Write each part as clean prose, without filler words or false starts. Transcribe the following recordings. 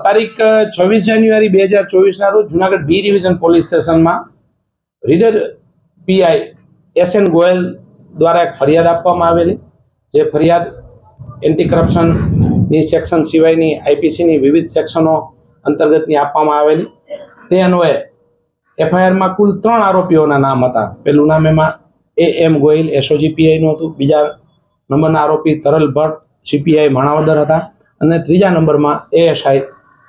તારીખ 26 જાન્યુઆરી 2024 રોજ Junagadh B division police સ્ટેશનમાં રીડર પીઆઈ SN ગોયલ દ્વારા એક ફરિયાદ આપવામાં આવેલી, જે ફરિયાદ એન્ટી કરપ્શનની સેક્શન સિવાયની આઈપીસીની વિવિધ સેક્શનો અંતર્ગતની આપવામાં આવેલી. તે અન્વયે એફઆઈઆરમાં કુલ 3 આરોપીઓના નામ હતા. પહેલું નામ એમાં AM ગોયલ SOG પીઆઈનું હતું, બીજા નંબરના આરોપી તરલ ભટ્ટ CPI માણાવદર હતા અને ત્રીજા નંબરમાં ASI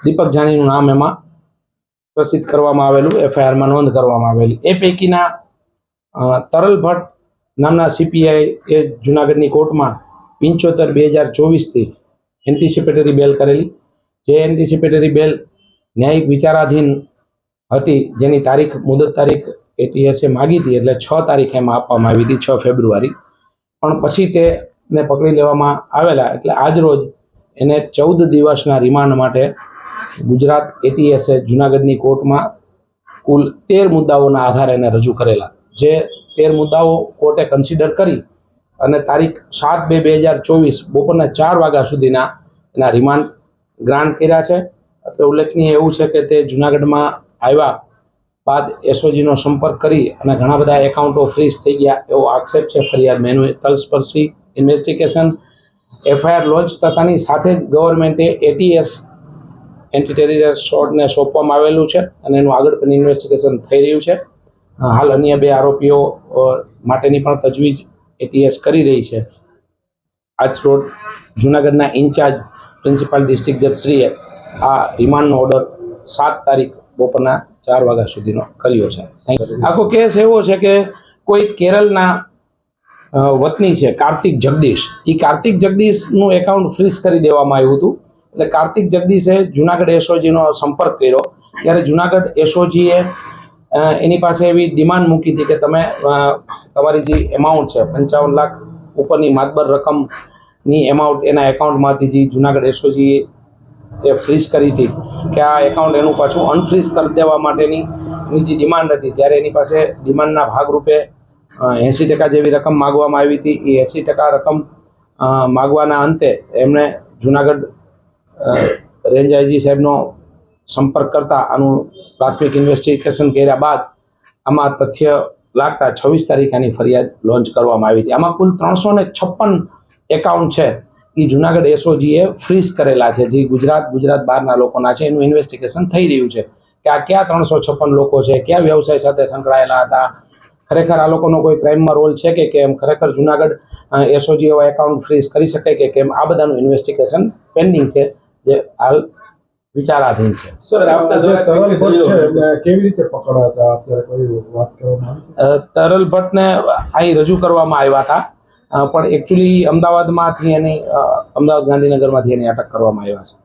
દીપક જાનીનું નામ એમાં પ્રસિદ્ધ કરવામાં આવેલું, એફઆઈઆરમાં નોંધ કરવામાં આવેલી. એ પૈકીના તરલ ભટ્ટ નામના CPI એ જુનાગઢની કોર્ટમાં 75/2024થી એન્ટિસિપેટરી બેલ કરેલી. જે એન્ટિસિપેટરી બેલ ન્યાયિક વિચારાધીન હતી, જેની તારીખ મુદત તારીખ ATS માગી હતી, એટલે 6 તારીખે એમાં આપવામાં આવી હતી, 6 ફેબ્રુઆરી. પણ પછી તેને પકડી લેવામાં આવેલા, એટલે આજ રોજ એને 14 દિવસના રિમાન્ડ માટે ગુજરાત ATS જુનાગઢની કોર્ટમાં કુલ 13 મુદ્દાઓના આધારે એને રજૂ કરેલા. જે 13 મુદ્દાઓ કોર્ટે કન્સિડર કરી અને તારીખ 7/2/2024 બપોરના 4 વાગ્યા સુધીના એના રિમાન્ડ ગ્રાન્ટ કર્યા છે. એટલે ઉલ્લેખનીય એવું છે કે તે જુનાગઢમાં આવ્યા બાદ SOGનો સંપર્ક કરી અને ઘણા બધા એકાઉન્ટો ફ્રીઝ થઈ ગયા એવો આક્ષેપ છે ફરિયાદમાં. એનું તલસ્પર્શી ઇન્વેસ્ટિગેશન FIR લોન્ચ થતાની સાથે જ ગવર્મેન્ટે ATS એન્ટી ટેરરિસ્ટને સોંપવામાં આવેલું છે અને એનું આગળ પણ ઇન્વેસ્ટિગેશન થઈ રહ્યું છે. હાલ અન્ય 2 આરોપીઓ માટેની પણ તજવીજ ATS કરી રહી છે. આજ રોજ જુનાગઢના ઇન્ચાર્જ પ્રિન્સિપાલ ડિસ્ટ્રિક્ટ જજશ્રીએ આ રિમાન્ડનો ઓર્ડર 7 તારીખ બપોરના 4 વાગ્યા સુધીનો કર્યો છે. આખો કેસ એવો છે કે કોઈ કેરળના વતની છે કાર્તિક જગદીશ. એ કાર્તિક જગદીશનું એકાઉન્ટ ફ્રીઝ કરી દેવામાં આવ્યું હતું. એટલે કાર્તિક જગદીશે જુનાગઢ SOGનો સંપર્ક કર્યો, ત્યારે જુનાગઢ SOGએ એની પાસે એવી ડિમાન્ડ મૂકી હતી કે તમે તમારી જે એમાઉન્ટ છે 55 લાખ ઉપરની માતબર રકમની એમાઉન્ટ એના એકાઉન્ટમાંથી જે જુનાગઢ SOGએ ફ્રીઝ કરી હતી કે આ એકાઉન્ટ એનું પાછું અનફ્રીઝ કરી દેવા માટેની એની જે ડિમાન્ડ હતી, ત્યારે એની પાસે ડિમાન્ડના ભાગરૂપે 80% જેવી રકમ માગવામાં આવી હતી. એ 80% રકમ માગવાના અંતે એમણે જુનાગઢ રેન્જ IG સાહેબનો સંપર્ક કરતા આનું પ્રાથમિક ઇન્વેસ્ટિગેશન કર્યા બાદ આમાં તથ્ય લાગતા 26 તારીખે આની ફરિયાદ લોન્ચ કરવામાં આવી હતી. આમાં કુલ 356 એકાઉન્ટ છે એ જુનાગઢ SOGએ ફ્રીઝ કરેલા છે, જે ગુજરાત બહારના લોકોના છે. એનું ઇન્વેસ્ટિગેશન થઈ રહ્યું છે કે આ કયા 356 લોકો છે, કયા વ્યવસાય સાથે સંકળાયેલા હતા, ખરેખર આ લોકોનો કોઈ ક્રાઇમમાં રોલ છે કે કેમ, ખરેખર જુનાગઢ SOG એવા એકાઉન્ટ ફ્રીઝ કરી શકે કે કેમ, આ બધાનું ઇન્વેસ્ટિગેશન પેન્ડિંગ છે, જે હાલ વિચારાધીન છે. કેવી રીતે પકડાતા અત્યારે કોઈ વાત કરવામાં? તરલ ભટ્ટને અહીં રજૂ કરવામાં આવ્યા હતા, પણ એકચ્યુઅલી અમદાવાદમાંથી અમદાવાદ ગાંધીનગરમાંથી એની અટક કરવામાં આવ્યા છે.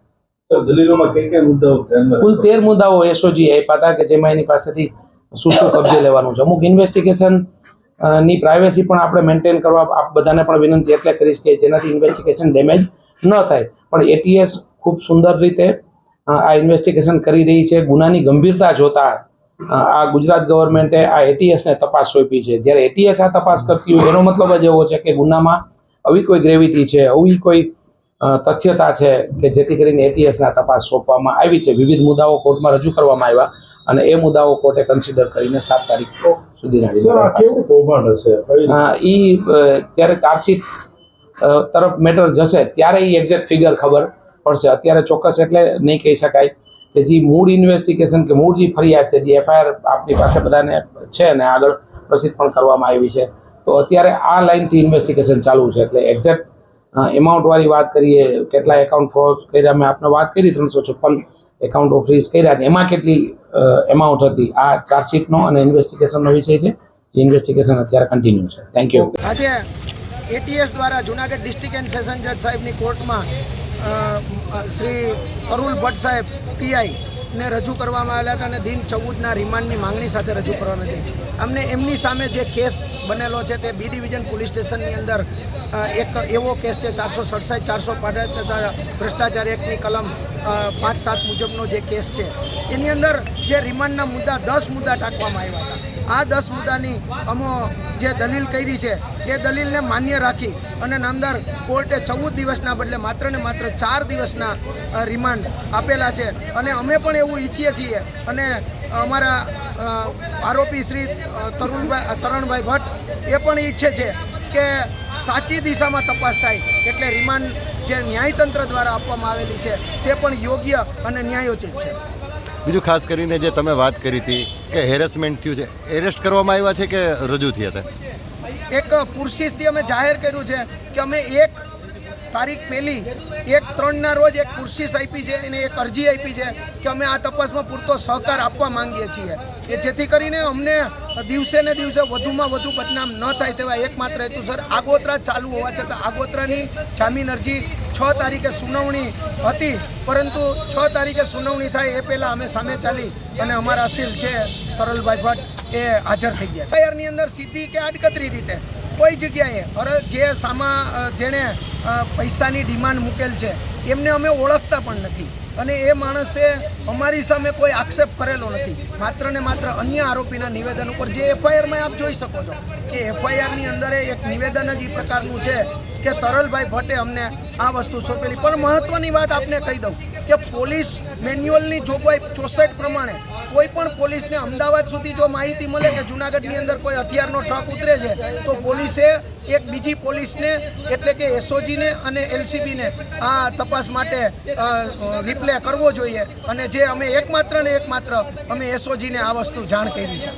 દલીલોમાં કઈ મુદ્દાઓ? કુલ 13 મુદ્દાઓ SOG આપ્યા હતા કે જેમાં એની પાસેથી શું કબજે લેવાનું છે. અમુક ઇન્વેસ્ટિગેશન ની પ્રાઇવેસી પણ આપણે મેન્ટેન કરવા આપ બધાને પણ વિનંતી એટલે કરીશ કે જેનાથી ઇન્વેસ્ટિગેશન ડેમેજ ન થાય. પણ ATS ખૂબ સુંદર રીતે આ ઇન્વેસ્ટિગેશન કરી રહી છે. ગુનાની ગંભીરતા જોતા આ ગુજરાત ગવર્મેન્ટે આ ATSને તપાસ સોંપી છે. જ્યારે ATS આ તપાસ કરતી હોય એનો મતલબ જ એવો છે કે ગુનામાં આવી કોઈ ગ્રેવિટી છે, આવી કોઈ તથ્યતા છે કે જેથી કરીને ATSને તપાસ સોંપવામાં આવી છે. વિવિધ મુદ્દાઓ કોર્ટમાં રજૂ કરવામાં આવ્યા અને એ મુદ્દાઓ કોર્ટે કન્સિડર કરીને 7 તારીખ સુધીના જ્યારે ચાર્જશીટ તરફ મેટર જશે ત્યારે એ એક્ઝેક્ટ ફિગર ખબર પડશે. અત્યારે ચોક્કસ એટલે નહીં કહી શકાય કે જે મૂળ ઇન્વેસ્ટિગેશન કે મૂળ જે ફરિયાદ છે, જે FIR આપણી પાસે બધાને છે અને આગળ પ્રસિદ્ધ પણ કરવામાં આવી છે, તો અત્યારે આ લાઇનથી ઇન્વેસ્ટિગેશન ચાલુ છે. એટલે એક્ઝેક્ટ એમાઉન્ટવાળી વાત કરીએ, કેટલા એકાઉન્ટ ફ્રોઝ કર્યા, મેં આપને વાત કરી 356 એકાઉન્ટો ફ્રીઝ કર્યા છે, એમાં કેટલી એમાઉન્ટ હતી, આ ચાર્જશીટનો અને ઇન્વેસ્ટિગેશનનો વિષય છે. ઇન્વેસ્ટિગેશન અત્યારે કન્ટિન્યુ છે. Thank you. આજે ATS દ્વારા જુનાગઢ ડિસ્ટ્રિક્ટ એન્ડ સેશન જજ સાહેબની કોર્ટમાં શ્રી તરુલ ભટ્ટ સાહેબ PI ને રજૂ કરવામાં આવેલા હતા અને દિન 14ના રિમાન્ડની માંગણી સાથે રજૂ કરવાની હતી. અમને એમની સામે જે કેસ બનેલો છે તે બી ડિવિઝન પોલીસ સ્ટેશનની અંદર એક એવો કેસ છે 467, 465 ભ્રષ્ટાચાર એક્ટની કલમ 5-7 મુજબનો જે કેસ છે, એની અંદર જે રિમાન્ડના મુદ્દા 10 મુદ્દા ટાંકવામાં આવ્યા હતા. આ 10 મુદ્દાની અમો જે દલીલ કરી છે એ દલીલને માન્ય રાખી અને નામદાર કોર્ટે 14 દિવસના બદલે માત્ર ને માત્ર 4 દિવસના રિમાન્ડ આપેલા છે અને અમે પણ એવું ઈચ્છીએ છીએ અને અમારા આરોપી શ્રી તરુણભાઈ ભટ્ટ એ પણ ઈચ્છે છે કે સાચી દિશામાં તપાસ થાય એટલે રિમાન્ડ જે ન્યાયતંત્ર દ્વારા આપવામાં આવેલી છે તે પણ યોગ્ય અને ન્યાયોચિત છે. બીજું ખાસ કરીને જે તમે વાત કરી હતી કે હેરેસમેન્ટ થયું છે, એરેસ્ટ કરવામાં આવ્યા છે કે રજૂ થયા હતા? એક પુરશીસથી અમે જાહેર કર્યું છે કે અમે 1 તારીખ 1/3 રોજ એક પુરશીસ આપી છે અને એક અરજી આપી છે કે અમે આ તપાસમાં પૂરતો સહકાર આપવા માંગીએ છીએ કે જેથી કરીને અમને દિવસે ને દિવસે વધુમાં વધુ બદનામ ન થાય તેવા એકમાત્ર હેતુસર આગોતરા ચાલુ હોવા છતાં આગોતરાની જામીન અરજી 6 તારીખે સુનાવણી હતી, પરંતુ 6 તારીખે સુનાવણી થાય એ પહેલાં અમે સામે ચાલી અને અમારા અસીલ છે તરલભાઈ ભટ્ટ એ હાજર થઈ ગયા. એફઆઈઆરની અંદર સીધી કે આડકતરી રીતે કોઈ જગ્યાએ જેણે પૈસાની ડિમાન્ડ મૂકેલ છે એમને અમે ઓળખતા પણ નથી અને એ માણસે અમારી સામે કોઈ આક્ષેપ કરેલો નથી. માત્ર ને માત્ર અન્ય આરોપીના નિવેદન ઉપર જે એફઆઈઆરમાં આપ જોઈ શકો છો કે એફઆઈઆરની અંદર એક નિવેદન જ એ પ્રકારનું છે કે તરલભાઈ ભટ્ટે અમને આ વસ્તુ સોંપેલી. પણ મહત્ત્વની વાત આપને કહી દઉં કે પોલીસ મેન્યુઅલની જોગવાઈ 64 પ્રમાણે કોઈ પણ પોલીસને અમદાવાદ સુધી જો માહિતી મળે કે જૂનાગઢની અંદર કોઈ હથિયારનો ટ્રક ઉતરે છે તો પોલીસે એક બીજી પોલીસને એટલે કે એસઓજીને અને એલસીબીને આ તપાસ માટે રિપ્લે કરવો જોઈએ અને જે અમે એકમાત્ર અમે એસઓજીને આ વસ્તુ જાણ કરી છે.